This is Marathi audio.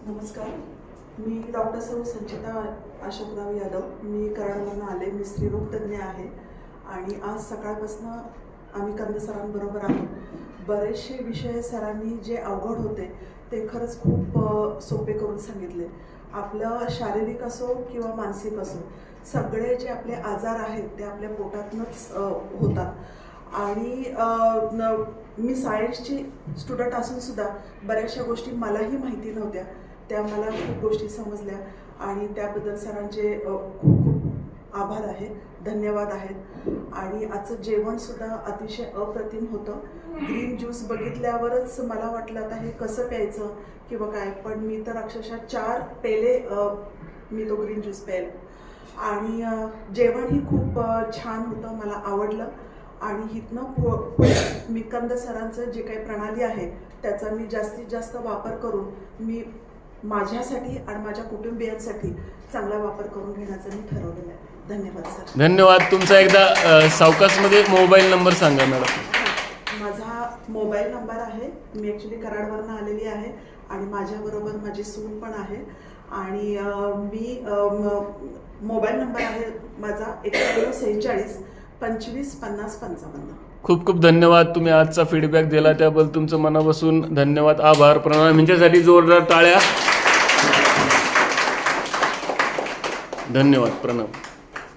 नमस्कार, मी डॉक्टर सौ संचिता अशोकराव यादव. मी कराडवरून आले. मी स्त्रीरोग तज्ञ आहे आणि आज सकाळपासून आम्ही कंद सरांबरोबर आहोत. बरेचसे विषय सरांनी जे अवघड होते ते खरंच खूप सोपे करून सांगितले. आपलं शारीरिक असो किंवा मानसिक असो, सगळे जे आपले आजार आहेत ते आपल्या पोटातूनच होतात. आणि मी सायन्सची स्टुडंट असून सुद्धा बऱ्याचशा गोष्टी मलाही माहिती नव्हत्या. त्या मला खूप गोष्टी समजल्या आणि त्याबद्दल सरांचे खूप खूप आभार आहेत, धन्यवाद आहेत. आणि आजचं जेवणसुद्धा अतिशय अप्रतिम होतं. ग्रीन ज्यूस बघितल्यावरच मला वाटलं आता हे कसं प्यायचं किंवा काय, पण मी तर अक्षरशः 4 पेले मी तो ग्रीन ज्यूस प्यायला. आणि जेवणही खूप छान होतं, मला आवडलं. आणि इथनं पुढे मी कंद सरांचं जे काही प्रणाली आहे त्याचा मी जास्तीत जास्त वापर करून मी माझ्यासाठी आणि माझ्या कुटुंबियांसाठी चांगला वापर करून घेण्याचं मी ठरवलेलं आहे. धन्यवाद सर. धन्यवाद. तुमचा एकदा सावकाशमध्ये मोबाईल नंबर सांगा मॅडम. माझा मोबाईल नंबर आहे. मी ॲक्च्युली कराडवरून आलेली आहे आणि माझ्याबरोबर माझी सून पण आहे. आणि मी मोबाईल नंबर आहे माझा 9146 25 50 55. खूप खूप धन्यवाद. तुम्ही आजचा फीडबॅक दिला त्याबद्दल तुमचं मनापासून धन्यवाद, आभार. प्रणाम. यांच्यासाठी जोरदार टाळ्या. धन्यवाद. प्रणाम.